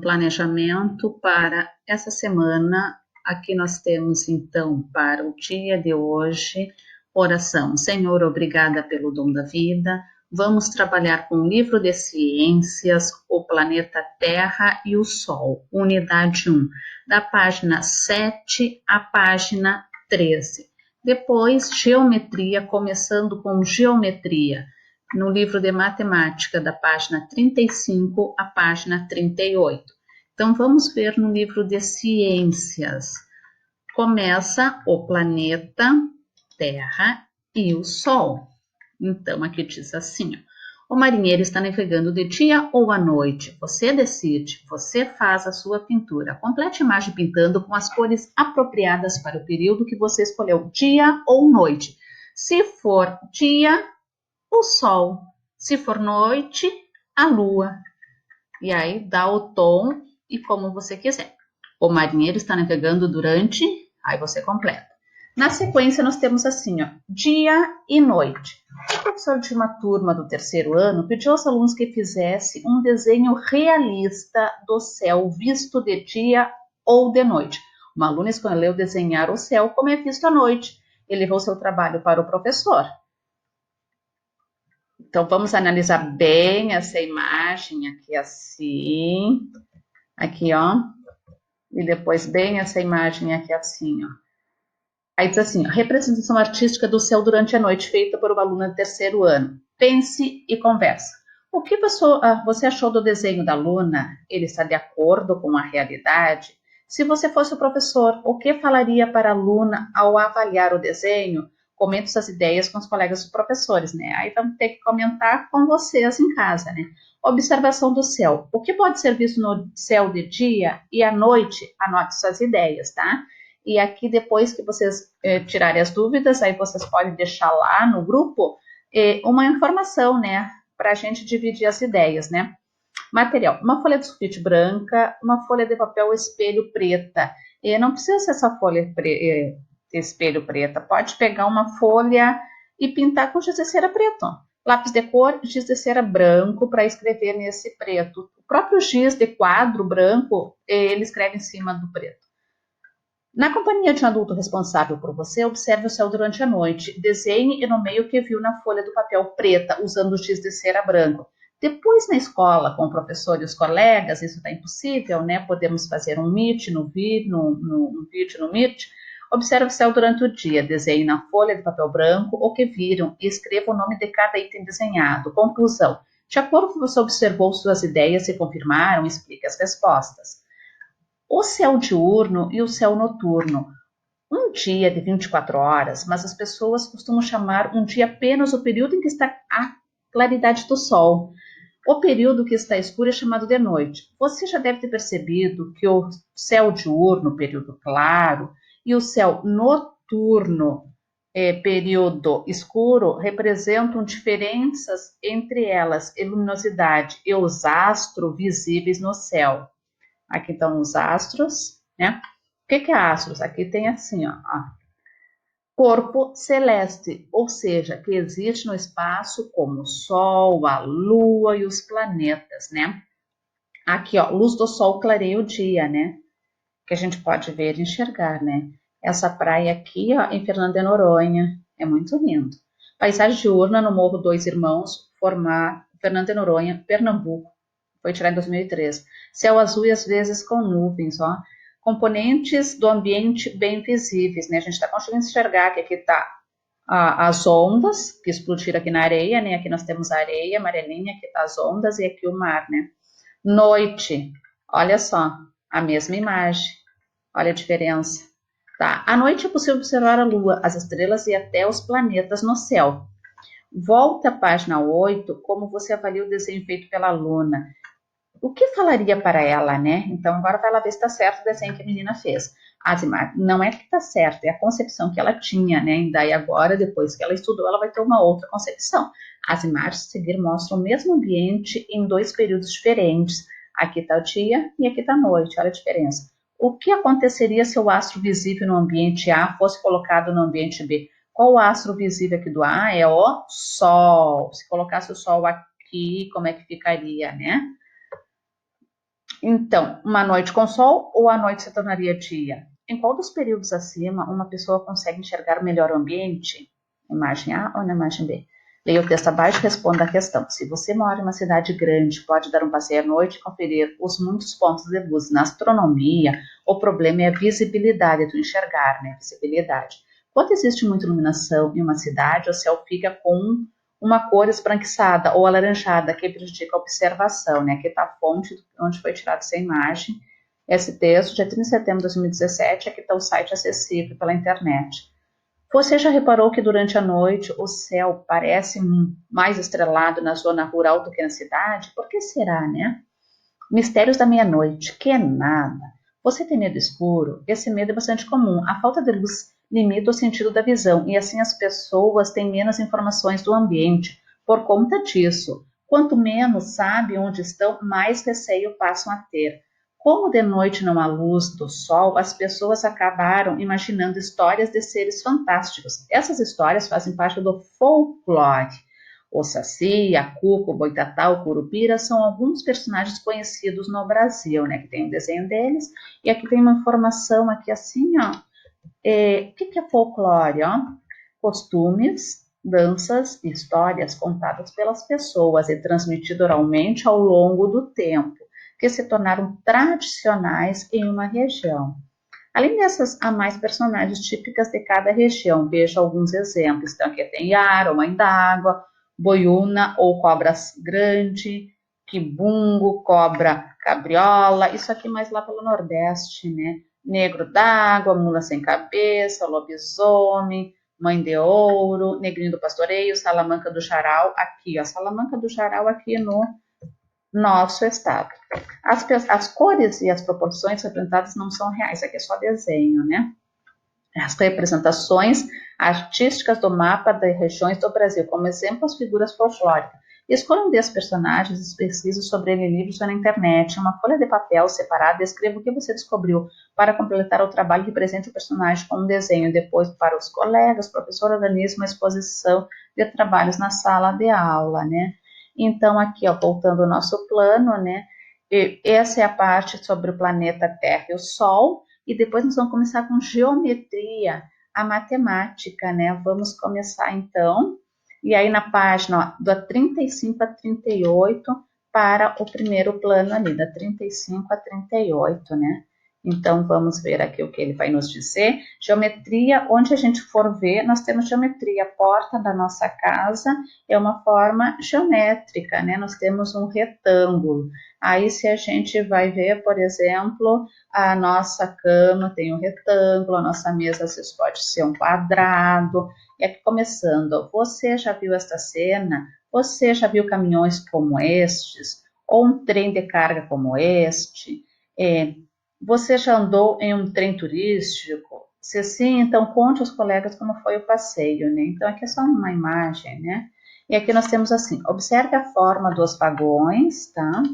Planejamento para essa semana. Aqui nós temos então para o dia de hoje, oração. Senhor, obrigada pelo dom da vida. Vamos trabalhar com o livro de ciências, o planeta Terra e o Sol, unidade 1, da página 7 à página 13. Depois, geometria, começando com geometria, no livro de matemática, da página 35 à página 38. Então, vamos ver no livro de ciências. Começa o planeta Terra e o Sol. Então, aqui diz assim, ó, o marinheiro está navegando de dia ou à noite? Você decide, você faz a sua pintura. Complete a imagem pintando com as cores apropriadas para o período que você escolheu, dia ou noite. Se for dia, o sol. Se for noite, a lua. E aí dá o tom e como você quiser. O marinheiro está navegando durante, aí você completa. Na sequência nós temos assim, ó, dia e noite. O professor de uma turma do terceiro ano pediu aos alunos que fizesse um desenho realista do céu visto de dia ou de noite. Uma aluna escolheu desenhar o céu como é visto à noite. Ele levou seu trabalho para o professor. Então, vamos analisar bem essa imagem aqui assim, aqui, ó, e depois bem essa imagem aqui assim, ó. Aí diz assim, ó, representação artística do céu durante a noite, feita por uma aluna do terceiro ano. Pense e conversa. O que você achou do desenho da aluna? Ele está de acordo com a realidade? Se você fosse o professor, o que falaria para a aluna ao avaliar o desenho? Comente suas ideias com os colegas dos professores, né? Aí vamos ter que comentar com vocês em casa, né? Observação do céu. O que pode ser visto no céu de dia e à noite? Anote suas ideias, tá? E aqui, depois que vocês tirarem as dúvidas, aí vocês podem deixar lá no grupo uma informação, né? Para a gente dividir as ideias, né? Material, uma folha de sulfite branca, uma folha de papel espelho preta. Não precisa ser essa folha de espelho preta, pode pegar uma folha e pintar com giz de cera preto. Lápis de cor, giz de cera branco para escrever nesse preto. O próprio giz de quadro branco, ele escreve em cima do preto. Na companhia de um adulto responsável por você, observe o céu durante a noite. Desenhe e nomeie o que viu na folha do papel preta, usando o giz de cera branco. Depois, na escola, com o professor e os colegas, isso está impossível, né? Podemos fazer um Meet no vídeo no Meet. Observe o céu durante o dia. Desenhe na folha de papel branco o que viram e escreva o nome de cada item desenhado. Conclusão. De acordo com o que você observou, suas ideias se confirmaram, explique as respostas. O céu diurno e o céu noturno. Um dia de 24 horas, mas as pessoas costumam chamar um dia apenas o período em que está a claridade do sol. O período que está escuro é chamado de noite. Você já deve ter percebido que o céu diurno, período claro, e o céu noturno, período escuro, representam diferenças entre elas, a luminosidade e os astros visíveis no céu. Aqui estão os astros, né? O que é astros? Aqui tem assim, ó, corpo celeste, ou seja, que existe no espaço como o Sol, a Lua e os planetas, né? Aqui, ó, luz do Sol clareia o dia, né? Que a gente pode ver e enxergar, né? Essa praia aqui, ó, em Fernando de Noronha, é muito lindo. Paisagem diurna no Morro Dois Irmãos, formar Fernando de Noronha, Pernambuco. Foi tirado em 2003. Céu azul e às vezes com nuvens, ó. Componentes do ambiente bem visíveis, né? A gente está conseguindo enxergar que aqui está as ondas que explodiram aqui na areia, né? Aqui nós temos a areia amarelinha, aqui tá as ondas e aqui o mar, né? Noite, olha só, a mesma imagem, olha a diferença. Tá? À noite é possível observar a lua, as estrelas e até os planetas no céu. Volta à página 8, como você avalia o desenho feito pela aluna. O que falaria para ela, né? Então, agora vai lá ver se está certo o desenho que a menina fez. Asimar, não é que está certo, é a concepção que ela tinha, né? E daí agora, depois que ela estudou, ela vai ter uma outra concepção. As imagens a seguir mostram o mesmo ambiente em dois períodos diferentes. Aqui está o dia e aqui está a noite, olha a diferença. O que aconteceria se o astro visível no ambiente A fosse colocado no ambiente B? Qual o astro visível aqui do A? É o Sol. Se colocasse o Sol aqui, como é que ficaria, né? Então, uma noite com sol ou a noite se tornaria dia? Em qual dos períodos acima uma pessoa consegue enxergar melhor o ambiente? Imagem A ou na imagem B? Leia o texto abaixo e responda a questão. Se você mora em uma cidade grande, pode dar um passeio à noite e conferir os muitos pontos de luz. Na astronomia, o problema é a visibilidade, é tu enxergar, né? Visibilidade. Quando existe muita iluminação em uma cidade, o céu fica com uma cor esbranquiçada ou alaranjada, que prejudica a observação, né? Aqui está a fonte onde foi tirada essa imagem, esse texto, dia 30 de setembro de 2017, aqui está o site acessível pela internet. Você já reparou que durante a noite o céu parece mais estrelado na zona rural do que na cidade? Por que será, né? Mistérios da meia-noite, que é nada. Você tem medo escuro? Esse medo é bastante comum. A falta de luz limita o sentido da visão e assim as pessoas têm menos informações do ambiente por conta disso. Quanto menos sabem onde estão, mais receio passam a ter. Como de noite não há luz do sol, as pessoas acabaram imaginando histórias de seres fantásticos. Essas histórias fazem parte do folclore. O Saci, a Cuca, o Boitatá, o Curupira são alguns personagens conhecidos no Brasil, né? Que tem um desenho deles. E aqui tem uma informação aqui assim, ó. O que é folclore, ó? Costumes, danças e histórias contadas pelas pessoas e transmitidas oralmente ao longo do tempo, que se tornaram tradicionais em uma região. Além dessas, há mais personagens típicas de cada região. Veja alguns exemplos. Então, aqui tem Yara, Mãe d'Água, Boiúna ou Cobra Grande, Quibungo, Cobra Cabriola. Isso aqui mais lá pelo Nordeste, né? Negro d'Água, Mula Sem Cabeça, Lobisomem, Mãe de Ouro, Negrinho do Pastoreio, Salamanca do Jarau. Aqui, ó, Salamanca do Jarau aqui no nosso estado. As cores e as proporções representadas não são reais, aqui é só desenho, né? As representações artísticas do mapa das regiões do Brasil, como exemplo, as figuras folclóricas. Escolha um desses personagens e pesquise sobre ele em livros ou na internet. Uma folha de papel separada, escreva o que você descobriu para completar o trabalho que representa o personagem com um desenho. Depois, para os colegas, professor, organize uma exposição de trabalhos na sala de aula, né? Então, aqui, ó, voltando ao nosso plano, né? Essa é a parte sobre o planeta Terra e o Sol, e depois nós vamos começar com geometria, a matemática, né? Vamos começar então, e aí na página ó, da 35 a 38 para o primeiro plano ali, da 35 a 38, né? Então vamos ver aqui o que ele vai nos dizer. Geometria, onde a gente for ver, nós temos geometria. A porta da nossa casa é uma forma geométrica, né? Nós temos um retângulo. Aí, se a gente vai ver, por exemplo, a nossa cama tem um retângulo, a nossa mesa às vezes pode ser um quadrado. E aqui começando, você já viu esta cena? Você já viu caminhões como estes? Ou um trem de carga como este? Você já andou em um trem turístico? Se sim, então conte aos colegas como foi o passeio, né? Então aqui é só uma imagem, né? E aqui nós temos assim, observe a forma dos vagões, tá?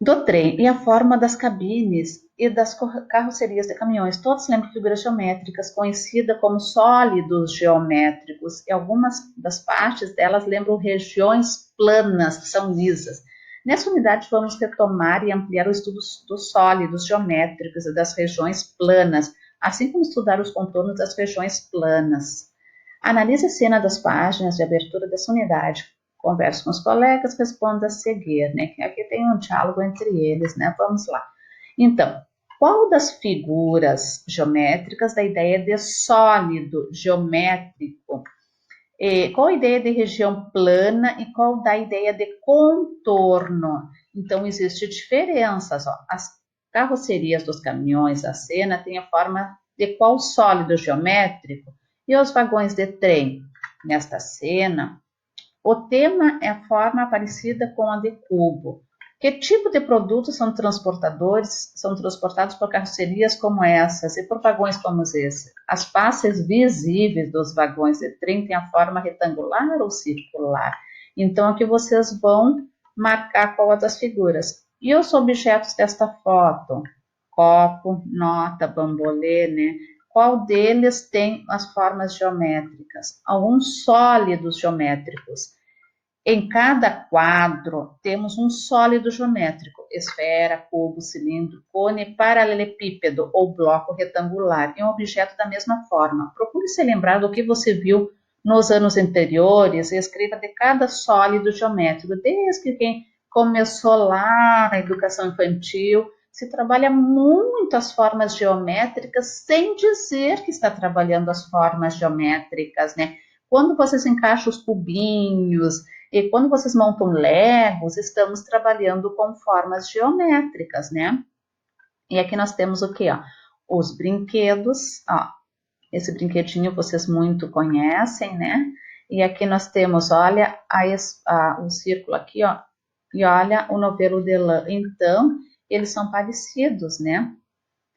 Do trem e a forma das cabines e das carrocerias de caminhões. Todos lembram figuras geométricas, conhecidas como sólidos geométricos, e algumas das partes delas lembram regiões planas, que são lisas. Nessa unidade, vamos retomar e ampliar o estudo dos sólidos geométricos e das regiões planas, assim como estudar os contornos das regiões planas. Analise a cena das páginas de abertura dessa unidade. Converse com os colegas, responda a seguir, né? Aqui tem um diálogo entre eles, né? Vamos lá. Então, qual das figuras geométricas da ideia de sólido geométrico? Qual a ideia de região plana e qual da ideia de contorno? Então, existe diferenças. Ó. As carrocerias dos caminhões, a cena, tem a forma de qual sólido geométrico? E os vagões de trem? Nesta cena, o tema é a forma parecida com a de cubo. Que tipo de produtos são transportados por carrocerias como essas e por vagões como esse? As faces visíveis dos vagões de trem têm a forma retangular ou circular. Então, aqui vocês vão marcar qual das figuras. E os objetos desta foto? Copo, nota, bambolê, né? Qual deles tem as formas geométricas? Alguns sólidos geométricos. Em cada quadro, temos um sólido geométrico, esfera, cubo, cilindro, cone, paralelepípedo ou bloco retangular, e um objeto da mesma forma. Procure se lembrar do que você viu nos anos anteriores e escreva de cada sólido geométrico, desde que quem começou lá na educação infantil, se trabalha muito as formas geométricas sem dizer que está trabalhando as formas geométricas, né? Quando vocês encaixam os cubinhos, e quando vocês montam Legos, estamos trabalhando com formas geométricas, né? E aqui nós temos o que, ó? Os brinquedos, ó. Esse brinquedinho vocês muito conhecem, né? E aqui nós temos, olha, o círculo aqui, ó. E olha o novelo de lã. Então, eles são parecidos, né?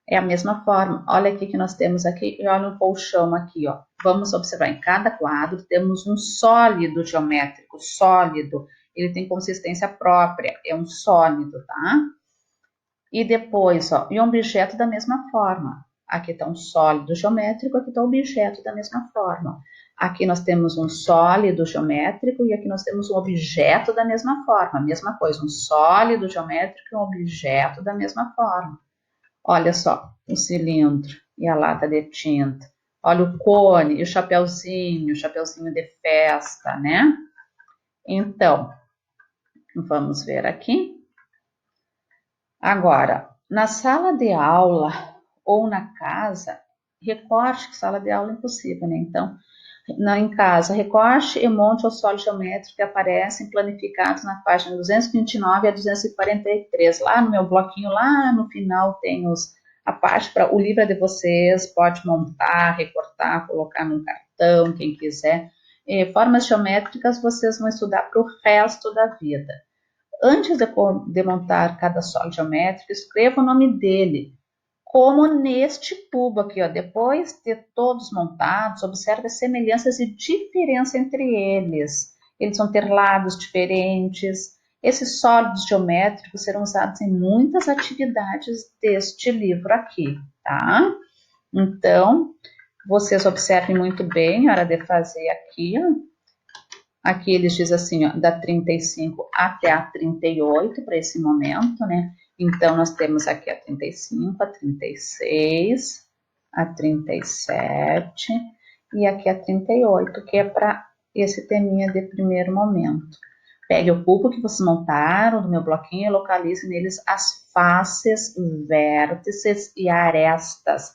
É a mesma forma. Olha aqui que nós temos aqui, e olha um colchão aqui, ó. Vamos observar, em cada quadro temos um sólido geométrico, sólido. Ele tem consistência própria, é um sólido, tá? E depois, ó, e um objeto da mesma forma. Aqui está um sólido geométrico, aqui está um objeto da mesma forma. Aqui nós temos um sólido geométrico e aqui nós temos um objeto da mesma forma. Mesma coisa, um sólido geométrico e um objeto da mesma forma. Olha só, o cilindro e a lata de tinta. Olha o cone e o chapeuzinho de festa, né? Então, vamos ver aqui. Agora, na sala de aula ou na casa, recorte, que sala de aula é impossível, né? Então, em casa, recorte e monte os sólidos geométricos que aparecem planificados na página 229 a 243. Lá no meu bloquinho, lá no final, tem a parte para o livro é de vocês, pode montar, recortar, colocar num cartão, quem quiser. Formas geométricas vocês vão estudar para o resto da vida. Antes de montar cada sólido geométrico, escreva o nome dele, como neste cubo aqui, ó. Depois de todos montados, observe as semelhanças e diferença entre eles. Eles vão ter lados diferentes. Esses sólidos geométricos serão usados em muitas atividades deste livro aqui, tá? Então, vocês observem muito bem a hora de fazer aqui, ó. Aqui eles dizem assim, ó, da 35 até a 38 para esse momento, né? Então, nós temos aqui a 35, a 36, a 37 e aqui a 38, que é para esse teminha de primeiro momento. Pegue o cubo que vocês montaram do meu bloquinho e localize neles as faces, vértices e arestas.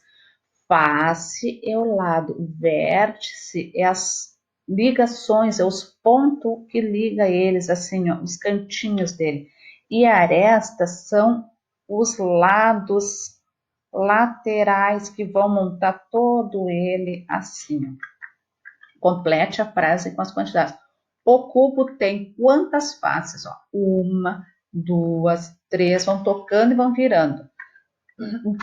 Face é o lado, vértice é as ligações, é os pontos que liga eles, assim, ó, os cantinhos dele. E arestas são os lados laterais que vão montar todo ele assim, ó. Complete a frase com as quantidades. O cubo tem quantas faces? Ó? 1, 2, 3, vão tocando e vão virando.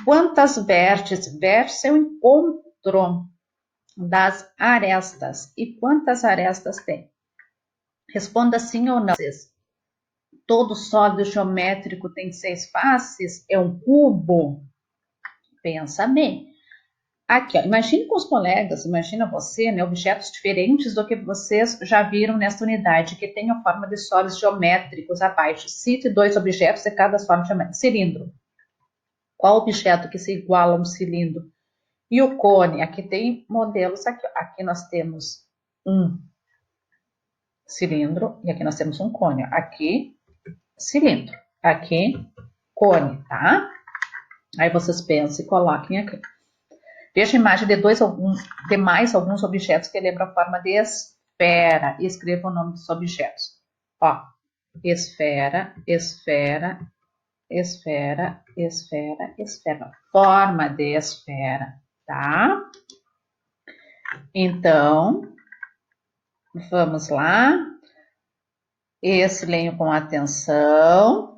Quantas vértices? Vértice é o encontro das arestas. E quantas arestas tem? Responda sim ou não. Todo sólido geométrico tem 6 faces? É um cubo? Pensa bem. Aqui, ó, imagine com os colegas, imagina você, né, objetos diferentes do que vocês já viram nesta unidade, que tem a forma de sólidos geométricos abaixo. Cite 2 objetos de cada forma geométrica. Cilindro. Qual objeto que se iguala a um cilindro? E o cone, aqui tem modelos, aqui nós temos um cilindro e aqui nós temos um cone. Aqui, cilindro, aqui, cone, tá? Aí vocês pensam e coloquem aqui. Veja a imagem de mais alguns objetos que lembram a forma de esfera e escreva o nome dos objetos. Ó, esfera, esfera, esfera, esfera, esfera. Forma de esfera, tá? Então, vamos lá. Esse leio com atenção.